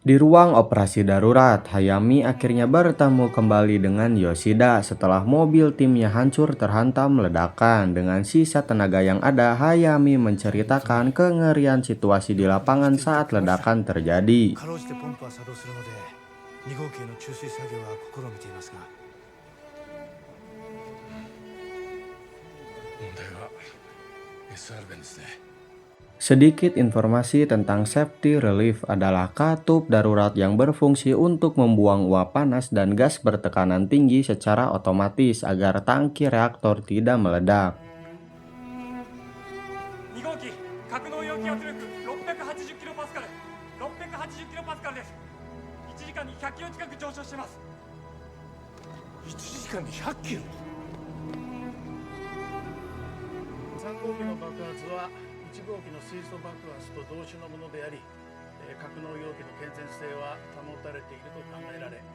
Di ruang operasi darurat, Hayami akhirnya bertemu kembali dengan Yoshida setelah mobil timnya hancur terhantam ledakan. Dengan sisa tenaga yang ada, Hayami menceritakan kengerian situasi di lapangan saat ledakan terjadi. Sedikit informasi tentang safety relief adalah katup darurat yang berfungsi untuk membuang uap panas dan gas bertekanan tinggi secara otomatis agar tangki reaktor tidak meledak. 2号機格納容器圧力680キロパスカル680キロパスカルです。1時間に100キロ近く上昇してます。1時間に100キロ。3号機の爆発は1号機の水素爆発と同種のものであり、格納容器の健全性は保たれていると考えられ、2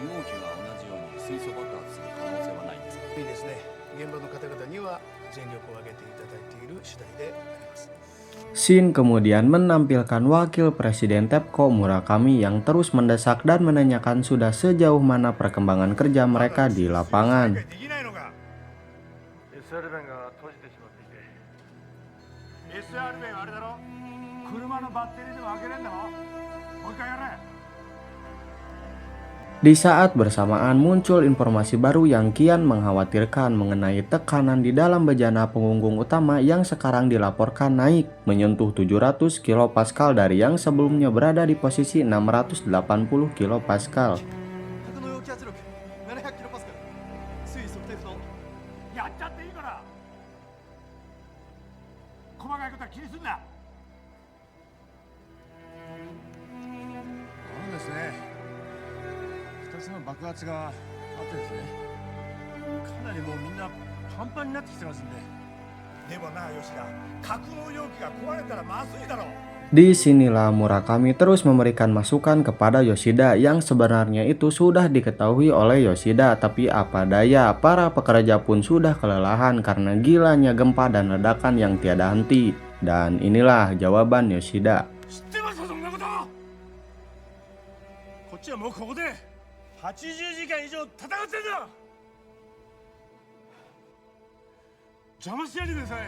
号機が同じように水素爆発する可能性はないんですか？いいですね。現場の方々には全力を挙げていただいている次第であります。Shin kemudian menampilkan wakil presiden TEPCO Murakami yang terus mendesak dan menanyakan sudah sejauh mana perkembangan kerja mereka di lapangan. SR 弁が閉じてしまっていて、 SR 弁あれだろ、車のバッテリーでも開けれんだろ、もう一回やれ。 Di saat bersamaan muncul informasi baru yang kian mengkhawatirkan mengenai tekanan di dalam bejana pengunggung utama yang sekarang dilaporkan naik menyentuh 700 kilopascal dari yang sebelumnya berada di posisi 680 kilopascal. やっちゃっていいから。細かいことは気にすんな。そうですね。2つの爆発があってですね。かなりもうみんなパンパンになってきてますんで。でもな、吉田、格納容器が壊れたらまずいだろう。 Disinilah Murakami terus memberikan masukan kepada Yoshida yang sebenarnya itu sudah diketahui oleh Yoshida, tapi apa daya, para pekerja pun sudah kelelahan karena gilanya gempa dan ledakan yang tiada henti. Dan inilah jawaban Yoshida. こっちはもうここで80時間以上戦ってんだ。邪魔しないでください。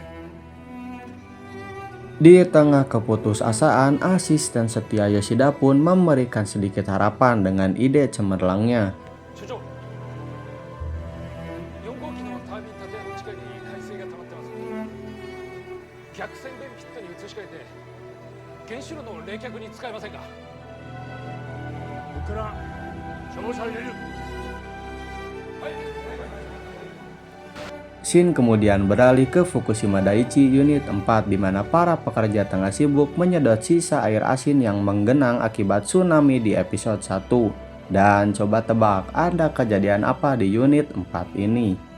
Di tengah keputusasaan, asisten setia Yoshida pun memberikan sedikit harapan dengan ide cemerlangnya. 所長、4号機のタービン建屋の地下に海水が溜まってます。逆線弁ピットに移し替えて原子炉の冷却に使えませんか？ここから照射入れる。はい。 Shin kemudian beralih ke Fukushima Daiichi Unit 4 di mana para pekerja tengah sibuk menyedot sisa air asin yang menggenang akibat tsunami di episode 1. Dan coba tebak, ada kejadian apa di unit 4 ini?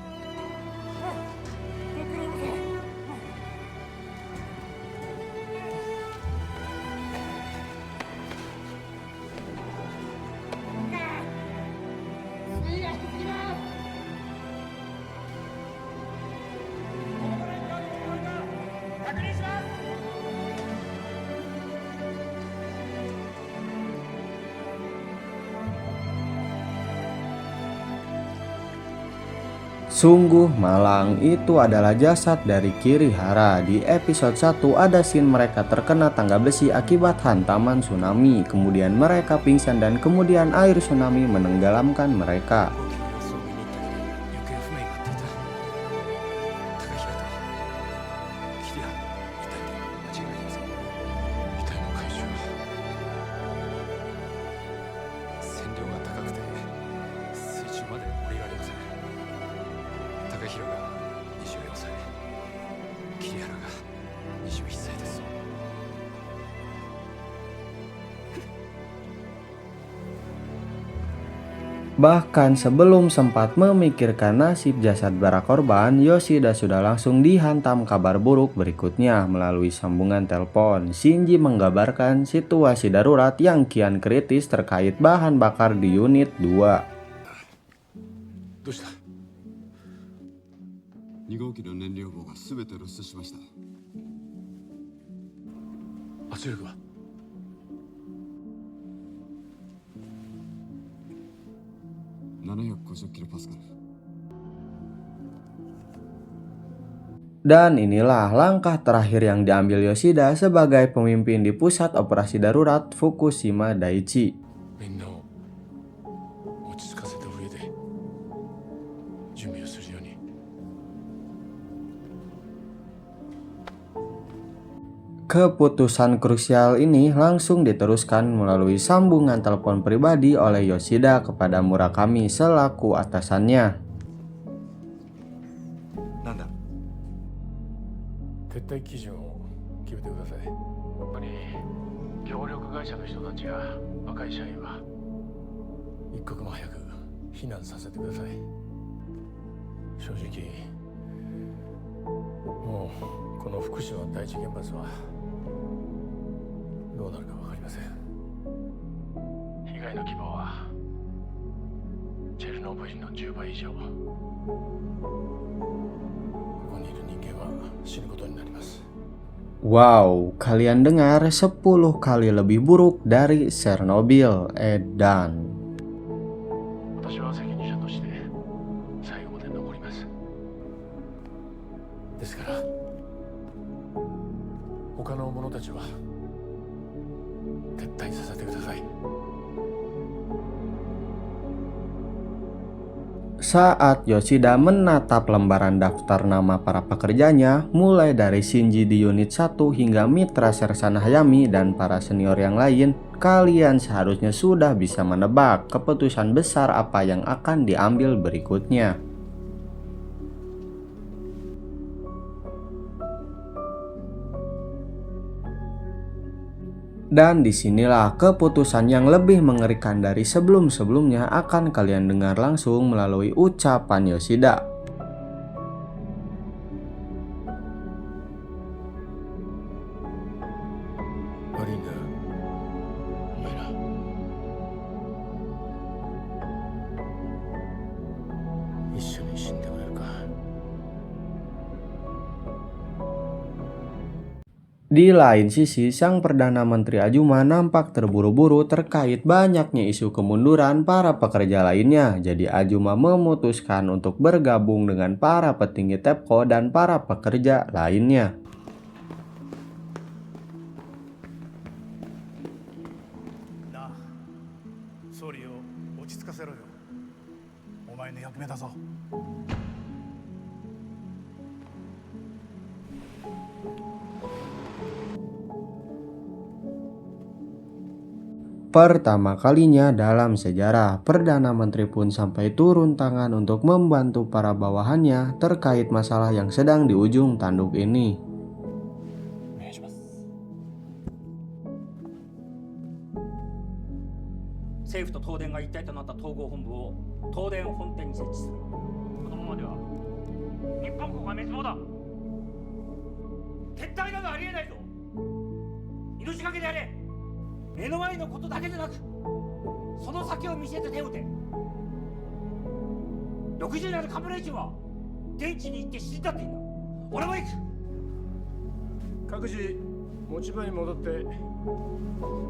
Sungguh malang, itu adalah jasad dari Kirihara. Di episode 1 ada scene mereka terkena tangga besi akibat hantaman tsunami. Kemudian mereka pingsan dan kemudian air tsunami menenggelamkan mereka. Bahkan sebelum sempat memikirkan nasib jasad para korban, Yoshida sudah langsung dihantam kabar buruk berikutnya melalui sambungan telepon. Shinji menggambarkan situasi darurat yang kian kritis terkait bahan bakar di unit 2. どうした2号機の燃料棒が全て露出しました。圧力は750キロパスカル。 Dan inilah langkah terakhir yang diambil Yoshida sebagai pemimpin di pusat operasi darurat Fukushima Daiichi. みんなを落ち着かせた上で準備をするように。 Keputusan krusial ini langsung diteruskan melalui sambungan telepon pribadi oleh Yoshida kepada Murakami selaku atasannya. なんだ撤退基準を決めてください。特に協力会社の人たちや若い社員は一刻も早く避難させてください。正直もうこの福島第一原発はどうなるか分かりません。被害の規模はチェルノブイリの10倍以上。ここにいる人間は死ぬことになります。 Wow, kalian dengar 10 kali lebih buruk dari Chernobyl, edan. 私は責任者として最後まで残ります。ですから他の者たちは撤退させてください。 Saat Yoshida menatap lembaran daftar nama para pekerjanya, mulai dari Shinji di unit 1 hingga Mitra Sersan Hayami dan para senior yang lain, kalian seharusnya sudah bisa menebak keputusan besar apa yang akan diambil berikutnya. Dan disinilah keputusan yang lebih mengerikan dari sebelum-sebelumnya akan kalian dengar langsung melalui ucapan Yoshida. Di lain sisi, sang Perdana Menteri Azuma nampak terburu-buru terkait banyaknya isu kemunduran para pekerja lainnya. Jadi Azuma memutuskan untuk bergabung dengan para petinggi TEPCO dan para pekerja lainnya. Nah, 総理を落ち着かせろよ。お前の役目だぞ。 Pertama kalinya dalam sejarah, Perdana Menteri pun sampai turun tangan untuk membantu para bawahannya terkait masalah yang sedang di ujung tanduk ini. Ini 目の前のことだけでなく、その先を見据えて手を打て。60代のカムレイチは現地に行って死んだっていいんだ。俺も行く。各自持ち場に戻って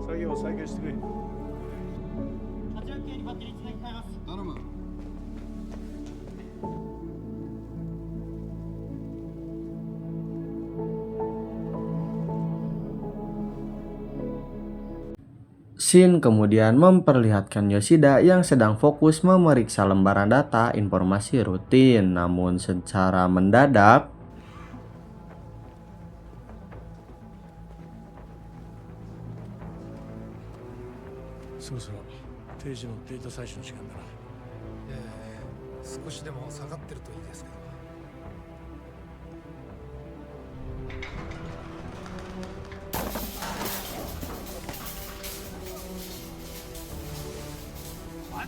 作業を再開してくれ。8連系にバッテリーつなぎ替えます。頼む。 Shin kemudian memperlihatkan Yoshida yang sedang fokus memeriksa lembaran data informasi rutin, namun secara mendadak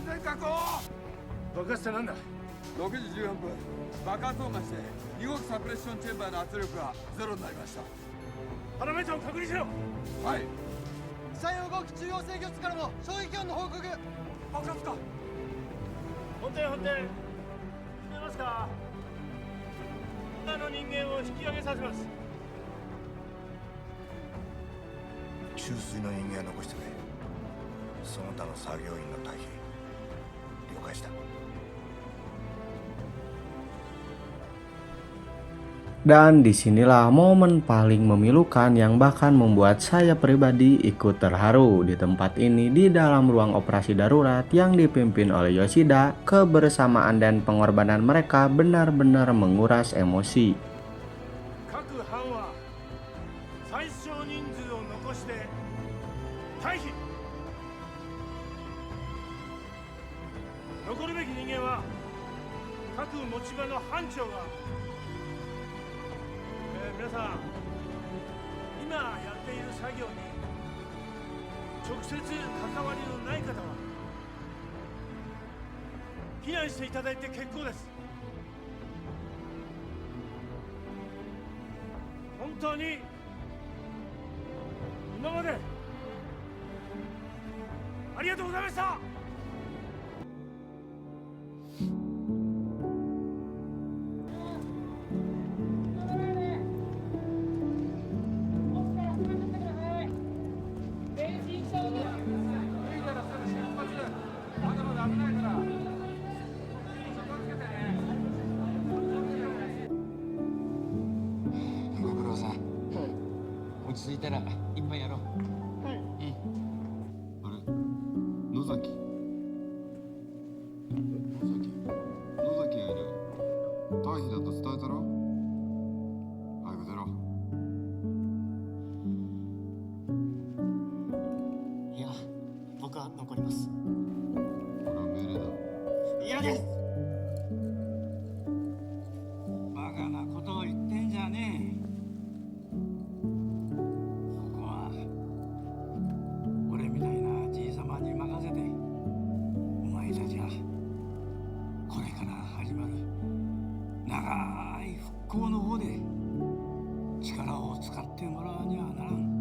線確保。爆発ってなんだ。6時14分爆発音がして2号機サプレッションチェンバーの圧力がゼロになりました。パラメータを確認しろ。はい。山陽号機中央制御室からも衝撃音の報告。爆発か。本店聞こえますか。他の人間を引き上げさせます。注水の人間は残してくれ。その他の作業員の退避了解した。Dan disinilah momen paling memilukan yang bahkan membuat saya pribadi ikut terharu. Di tempat ini, di dalam ruang operasi darurat yang dipimpin oleh Yoshida, kebersamaan dan pengorbanan mereka benar-benar menguras emosi. 各班は最小人数を残して退避。残るべき人間は各持ち場の班長が、皆さん今やっている作業に直接関わりのない方は避難していただいて結構です。本当に今までありがとうございました。ご苦労さん。落ち着いたら一杯やろう。あれ野崎がいる。退避だと伝えたろ。早く出ろ。いや、僕は残ります。これは命令だ。嫌です。バカなことを言ってんじゃねえ。ここは俺みたいなじいさまに任せて、お前たちはこれから始まる長い復興の方で力を使ってもらわにはならん。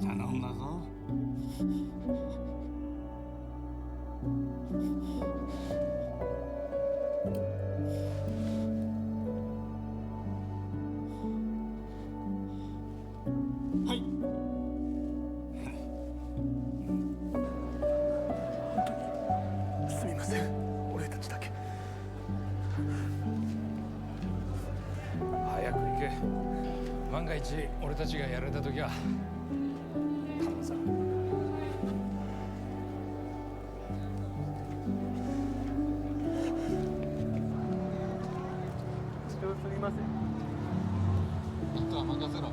頼んだぞ。はい。すみません、俺たちだけ。早く行け。万が一俺たちがやられた時は頼むぞ。すみません。あとは任せろ。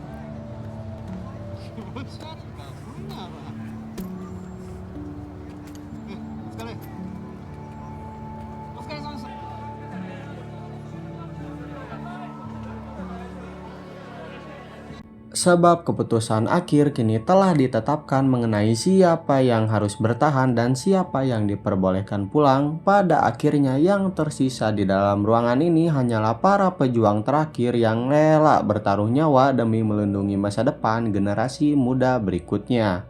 気持ち悪いな、そんなわ。お疲れ。お疲れ様でした。Sebab keputusan akhir kini telah ditetapkan mengenai siapa yang harus bertahan dan siapa yang diperbolehkan pulang. Pada akhirnya yang tersisa di dalam ruangan ini hanyalah para pejuang terakhir yang rela bertaruh nyawa demi melindungi masa depan generasi muda berikutnya.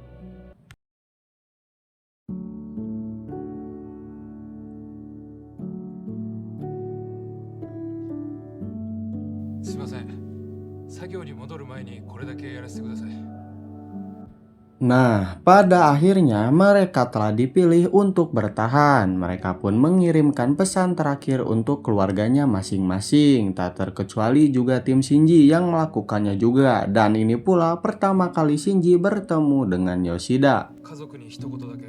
すいません。作業に戻る前にこれだけやらせてください。Nah, pada akhirnya mereka telah dipilih untuk bertahan. Mereka pun mengirimkan pesan terakhir untuk keluarganya masing-masing. Tak terkecuali juga tim Shinji yang melakukannya juga. Dan ini pula pertama kali Shinji bertemu dengan Yoshida. 家族に一言だけ。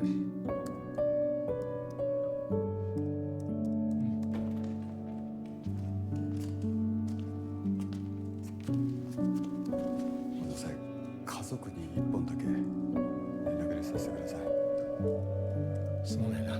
家族に一本だけ連絡入れさせてください。すまないな。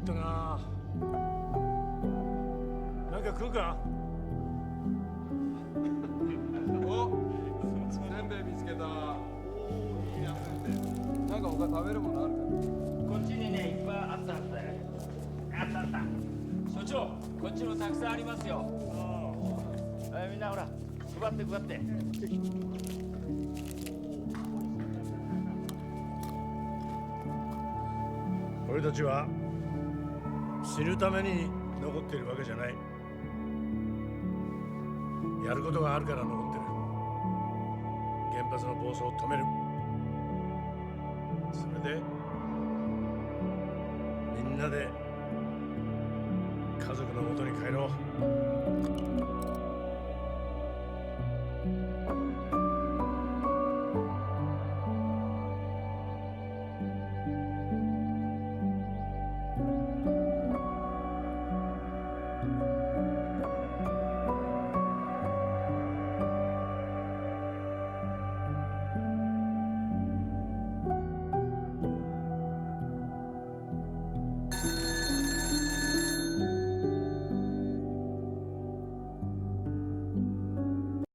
な。なんか食うか？お、せんべい見つけた。いいやせんべい。なんか他食べるものあるか？こっちにねいっぱいあったはずだよ。あったあった。所長、こっちもたくさんありますよ。みんなほら配って配って。俺たちは死ぬために残っているわけじゃない。やることがあるから残ってる。原発の暴走を止める。それでみんなで家族の元に帰ろう。